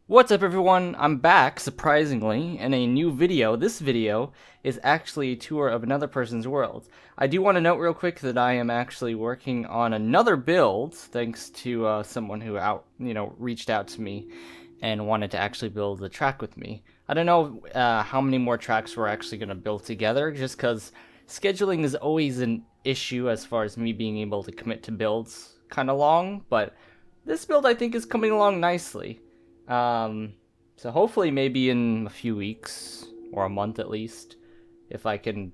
What's up everyone, I'm back, surprisingly, in a new video. This video is actually a tour of another person's world. I do want to note real quick that I am actually working on another build, thanks to someone who reached out to me and wanted to actually build a track with me. I don't know how many more tracks we're actually going to build together, just because scheduling is always an issue as far as me being able to commit to builds kind of long, but this build I think is coming along nicely. So hopefully maybe in a few weeks, or a month at least, if I can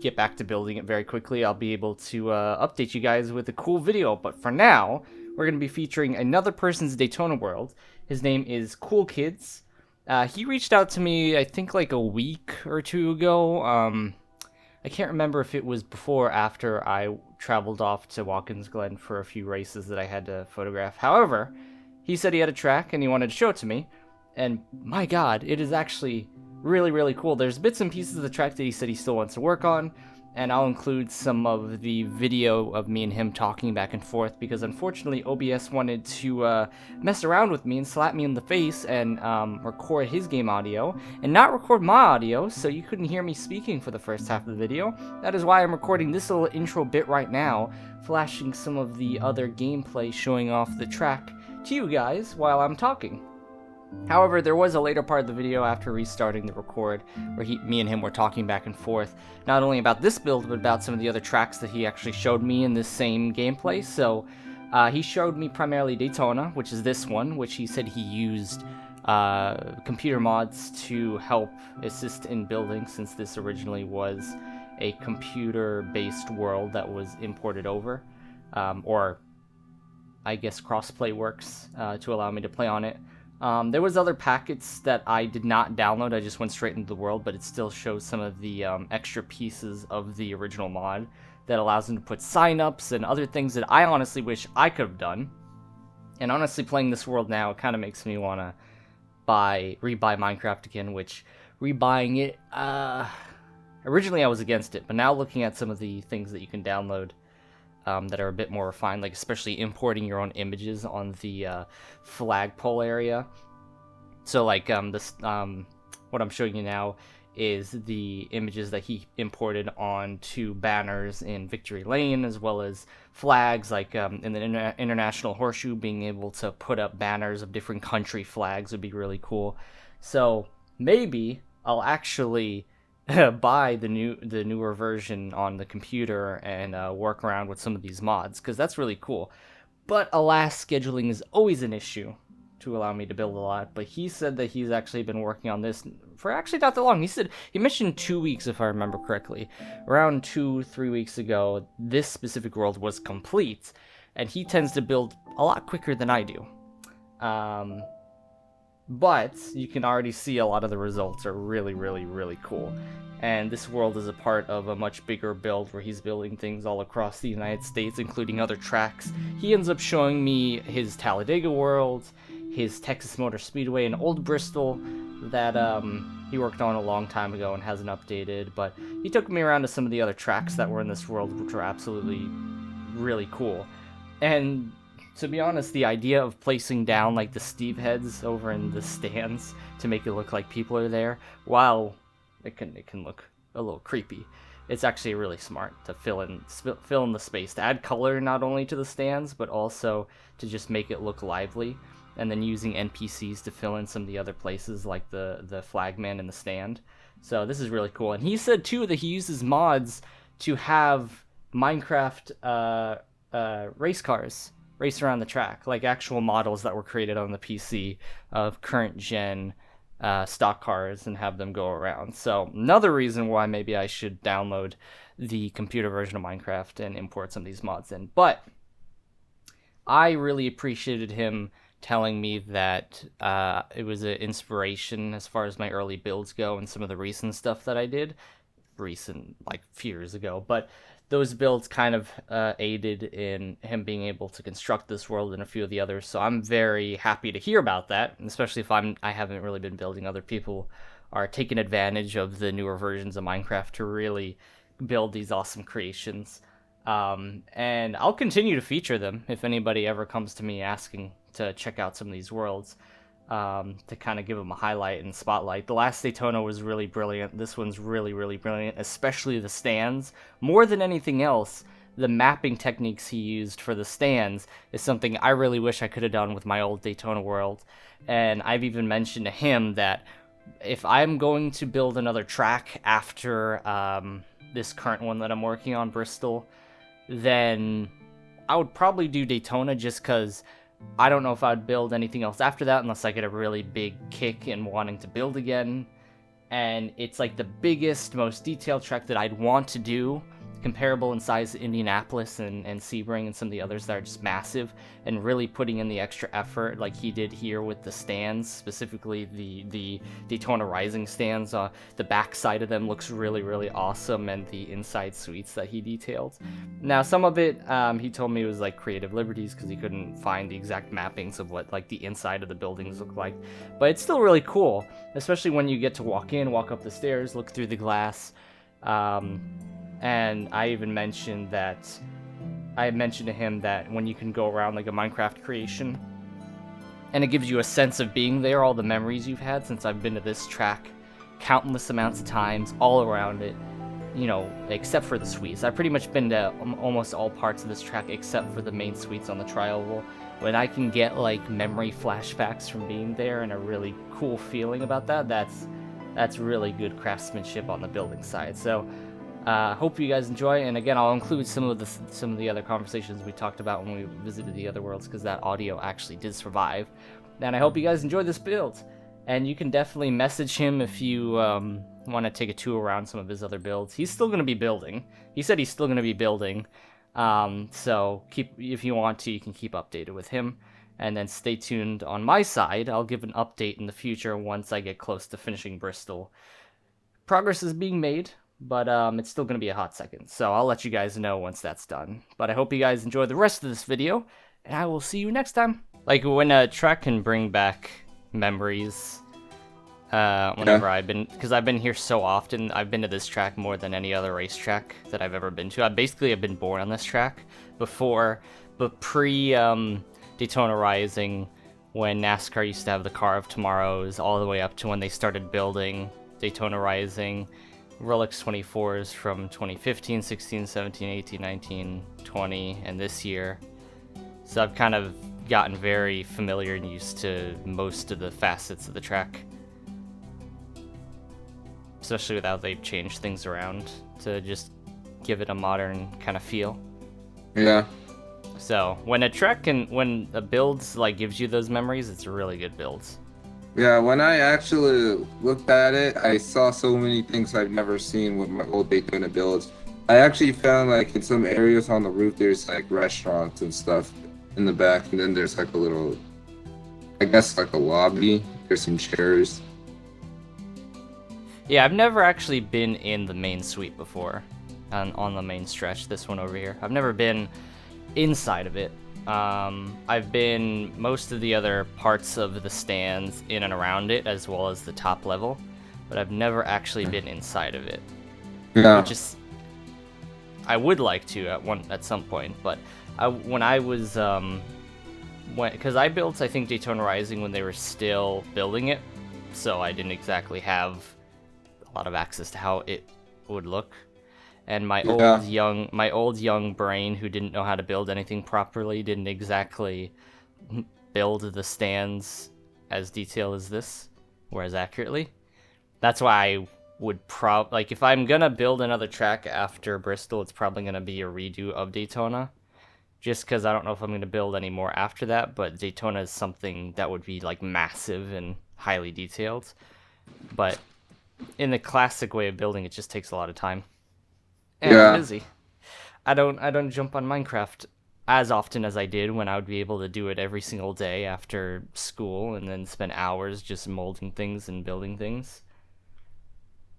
get back to building it very quickly, I'll be able to update you guys with a cool video. But for now, we're going to be featuring another person's Daytona world. His name is KoolKids. He reached out to me, I think like a week or two ago. I can't remember if it was before or after I traveled off to Watkins Glen for a few races that I had to photograph. However, he said he had a track and he wanted to show it to me, and my god, it is actually really, really cool. There's bits and pieces of the track that he said he still wants to work on, and I'll include some of the video of me and him talking back and forth, because unfortunately OBS wanted to mess around with me and slap me in the face and record his game audio and not record my audio, so you couldn't hear me speaking for the first half of the video. That is why I'm recording this little intro bit right now, flashing some of the other gameplay showing off the track to you guys while I'm talking. However, there was a later part of the video after restarting the record where me and him were talking back and forth, not only about this build, but about some of the other tracks that he actually showed me in this same gameplay. So he showed me primarily Daytona, which is this one, which he said he used computer mods to help assist in building, since this originally was a computer-based world that was imported over, or I guess crossplay works to allow me to play on it. There was other packets that I did not download, I just went straight into the world, but it still shows some of the extra pieces of the original mod that allows them to put signups and other things that I honestly wish I could have done. And honestly, playing this world now, it kind of makes me want to rebuy Minecraft again, which rebuying it, originally I was against it, but now looking at some of the things that you can download that are a bit more refined, like especially importing your own images on the flagpole area. So like what I'm showing you now is the images that he imported onto banners in Victory Lane, as well as flags like in the International Horseshoe. Being able to put up banners of different country flags would be really cool. So maybe I'll actually buy the newer version on the computer and work around with some of these mods, because that's really cool. But alas, scheduling is always an issue to allow me to build a lot. But he said that he's actually been working on this for actually not that long. He mentioned 2 weeks, if I remember correctly. Around 2-3 weeks ago, this specific world was complete, and he tends to build a lot quicker than I do. But you can already see a lot of the results are really, really, really cool. And this world is a part of a much bigger build where he's building things all across the United States, including other tracks. He ends up showing me his Talladega world, his Texas Motor Speedway, and Old Bristol that he worked on a long time ago and hasn't updated. But he took me around to some of the other tracks that were in this world, which were absolutely really cool. And to be honest, the idea of placing down like the Steve heads over in the stands to make it look like people are there, while it can look a little creepy, it's actually really smart to fill in the space, to add color not only to the stands but also to just make it look lively, and then using NPCs to fill in some of the other places like the flagman in the stand. So this is really cool. And he said too that he uses mods to have Minecraft race cars race around the track, like actual models that were created on the PC of current gen stock cars, and have them go around. So another reason why maybe I should download the computer version of Minecraft and import some of these mods in. But I really appreciated him telling me that it was an inspiration as far as my early builds go and some of the recent stuff that I did. Recent, like a few years ago, but those builds kind of aided in him being able to construct this world and a few of the others. So I'm very happy to hear about that, especially if I haven't really been building. Other people are taking advantage of the newer versions of Minecraft to really build these awesome creations. And I'll continue to feature them if anybody ever comes to me asking to check out some of these worlds. to kind of give them a highlight and spotlight. The last Daytona was really brilliant. This one's really, really brilliant, especially the stands. More than anything else, the mapping techniques he used for the stands is something I really wish I could have done with my old Daytona World. And I've even mentioned to him that if I'm going to build another track after this current one that I'm working on, Bristol, then I would probably do Daytona, just because I don't know if I'd build anything else after that unless I get a really big kick in wanting to build again. And it's like the biggest, most detailed track that I'd want to do, comparable in size to Indianapolis and Sebring and some of the others that are just massive, and really putting in the extra effort like he did here with the stands, specifically the Daytona Rising stands. The back side of them looks really, really awesome, and the inside suites that he detailed. Now, some of it, he told me, was like creative liberties because he couldn't find the exact mappings of what like the inside of the buildings look like, but it's still really cool, especially when you get to walk in, walk up the stairs, look through the glass. And I even mentioned that, I mentioned to him that when you can go around like a Minecraft creation, and it gives you a sense of being there, all the memories you've had since I've been to this track countless amounts of times, all around it, you know, except for the suites. I've pretty much been to almost all parts of this track except for the main suites on the tri-oval. When I can get like memory flashbacks from being there and a really cool feeling about that, that's really good craftsmanship on the building side. So hope you guys enjoy, and again, I'll include some of the other conversations we talked about when we visited the other worlds, because that audio actually did survive. And I hope you guys enjoy this build, and you can definitely message him if you want to take a tour around some of his other builds. He's still going to be building. He said he's still going to be building, so if you want to, you can keep updated with him, and then stay tuned on my side. I'll give an update in the future once I get close to finishing Bristol. Progress is being made, but it's still going to be a hot second, so I'll let you guys know once that's done. But I hope you guys enjoy the rest of this video, and I will see you next time. Like, when a track can bring back memories, whenever I've been here so often. I've been to this track more than any other racetrack that I've ever been to. I've been born on this track before, but pre Daytona Rising, when NASCAR used to have the Car of Tomorrows, all the way up to when they started building Daytona Rising, Rolex 24s from 2015, 16, 17, 18, 19, 20, and this year. So I've kind of gotten very familiar and used to most of the facets of the track. Especially with how they've changed things around to just give it a modern kind of feel. Yeah. So when a build like gives you those memories, it's a really good build. Yeah, when I actually looked at it, I saw so many things I've never seen with my old Daytona builds. I actually found like in some areas on the roof there's like restaurants and stuff in the back, and then there's like a little, I guess like a lobby. There's some chairs. Yeah, I've never actually been in the main suite before, on the main stretch, this one over here. I've never been inside of it. I've been most of the other parts of the stands in and around it, as well as the top level, but I've never actually been inside of it. Yeah. I would like to at some point, but when I was because I built, I think, Daytona Rising when they were still building it, so I didn't exactly have a lot of access to how it would look. And my old young brain, who didn't know how to build anything properly, didn't exactly build the stands as detailed as this, or as accurately. That's why I would like, if I'm gonna build another track after Bristol, it's probably gonna be a redo of Daytona, just because I don't know if I'm gonna build any more after that. But Daytona is something that would be like massive and highly detailed. But in the classic way of building, it just takes a lot of time. And I'm busy. I don't jump on Minecraft as often as I did when I would be able to do it every single day after school, and then spend hours just molding things and building things.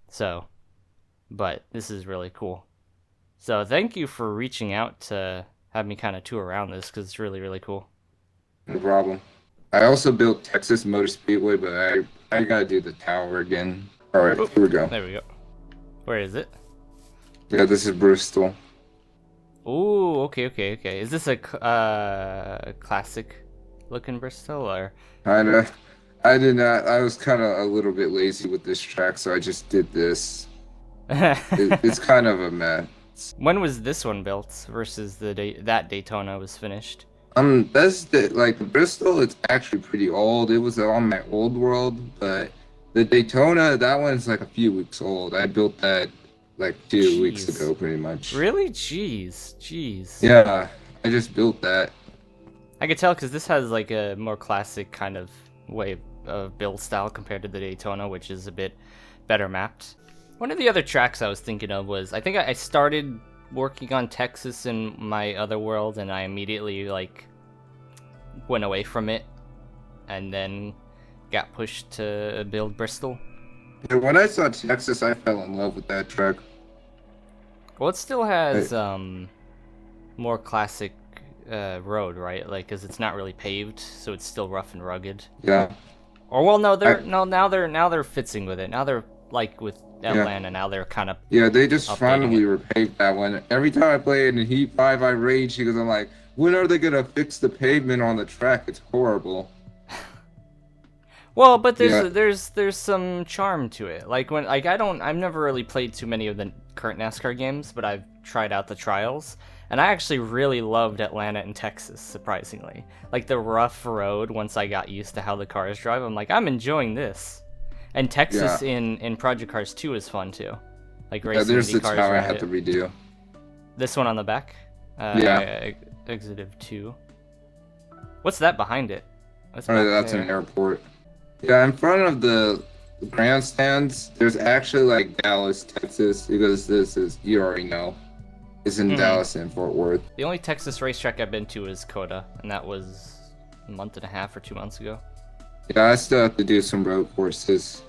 So, but this is really cool. So thank you for reaching out to have me kind of tour around this, because it's really, really cool. No problem. I also built Texas Motor Speedway, but I gotta do the tower again. All right, here we go. There we go. Where is it? Yeah, this is Bristol. Ooh, okay. Is this a classic looking Bristol, or? Kinda. I did not. I was kind of a little bit lazy with this track, so I just did this. It's kind of a mess. When was this one built versus that Daytona was finished? That's like the Bristol. It's actually pretty old. It was on my old world, but the Daytona, that one's like a few weeks old. I built that like 2 weeks Jeez. ago, pretty much. Really? Jeez. Yeah, I just built that. I could tell because this has like a more classic kind of way of build style compared to the Daytona, which is a bit better mapped. One of the other tracks I was thinking of was, I think I started working on Texas in my other world, and I immediately like went away from it, and then got pushed to build Bristol. Yeah, when I saw Texas, I fell in love with that track. Well, it still has more classic road, right? Like, cause it's not really paved, so it's still rough and rugged. Yeah. Or well, no, now they're fitzing with it. Now they're like with Atlanta. Now they're kind of They just finally it. repaved that one. Every time I play it in Heat 5, I rage because I'm like, when are they gonna fix the pavement on the track? It's horrible. Well, but there's some charm to it. Like I've never really played too many of the current NASCAR games, but I've tried out the trials, and I actually really loved Atlanta and Texas, surprisingly. Like the rough road, once I got used to how the cars drive, I'm like, I'm enjoying this. And Texas in Project Cars 2 is fun too. Like racing there's the cars tower I around have it. to redo. This one on the back? Exit 2. What's that behind it? That's an airport. Yeah, in front of the grandstands, there's actually like Dallas, Texas, because this is, you already know, it's in Dallas and Fort Worth. The only Texas racetrack I've been to is Coda, and that was a month and a half or 2 months ago. Yeah, I still have to do some road courses.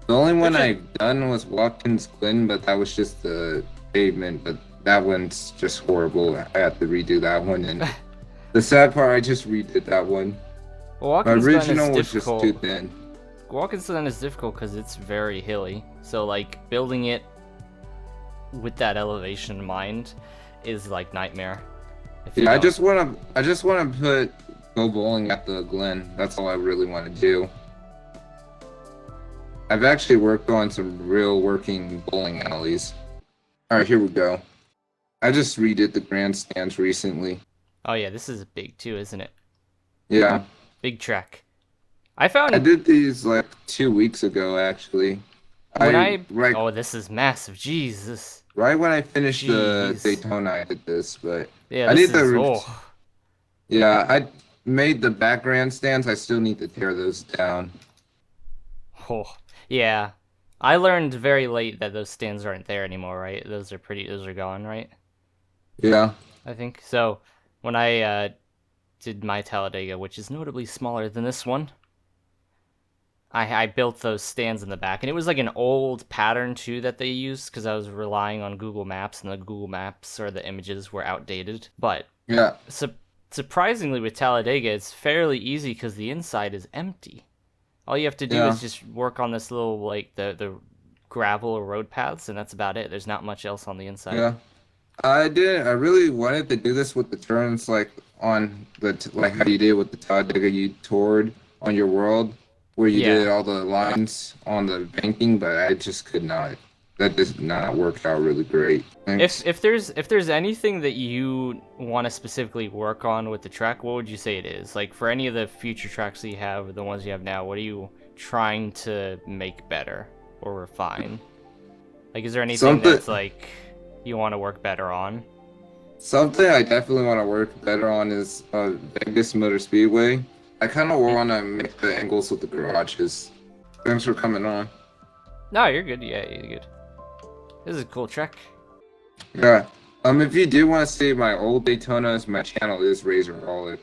The only one I've done was Watkins Glen, but that was just the pavement, but that one's just horrible. I have to redo that one, and the sad part, I just redid that one. Well, My original was just too thin. Watkins Glen is difficult because it's very hilly, so like building it with that elevation in mind is like nightmare. Yeah, I just wanna go bowling at the Glen. That's all I really want to do. I've actually worked on some real working bowling alleys. All right, here we go. I just redid the grandstands recently. Oh yeah, this is big too, isn't it? Yeah. Big track. I did these like 2 weeks ago, actually. Oh, this is massive. Jesus. Right when I finished the Daytona, I did this, but yeah, yeah, I made the back grandstands. I still need to tear those down. Oh, yeah. I learned very late that those stands aren't there anymore, right? Those are gone, right? Yeah. I think so. When I did my Talladega, which is notably smaller than this one, I built those stands in the back, and it was like an old pattern too that they used because I was relying on Google Maps, and the Google Maps or the images were outdated. But yeah, surprisingly with Talladega, it's fairly easy because the inside is empty. All you have to do is just work on this little like the gravel or road paths, and that's about it. There's not much else on the inside. Yeah, I really wanted to do this with the turns, like on like how you did with the Talladega you toured on your world, where you did all the lines on the banking, but I just could not. That does not work out really great. Thanks. If there's anything that you want to specifically work on with the track, what would you say it is? Like for any of the future tracks that you have, or the ones you have now, what are you trying to make better or refine? Like, is there anything that's like you want to work better on? Something I definitely want to work better on is Vegas Motor Speedway. I kind of want to make the angles with the garages. Thanks for coming on. No, you're good. Yeah, you're good. This is a cool track. Yeah. If you do want to see my old Daytonas, my channel is Razor Wallet.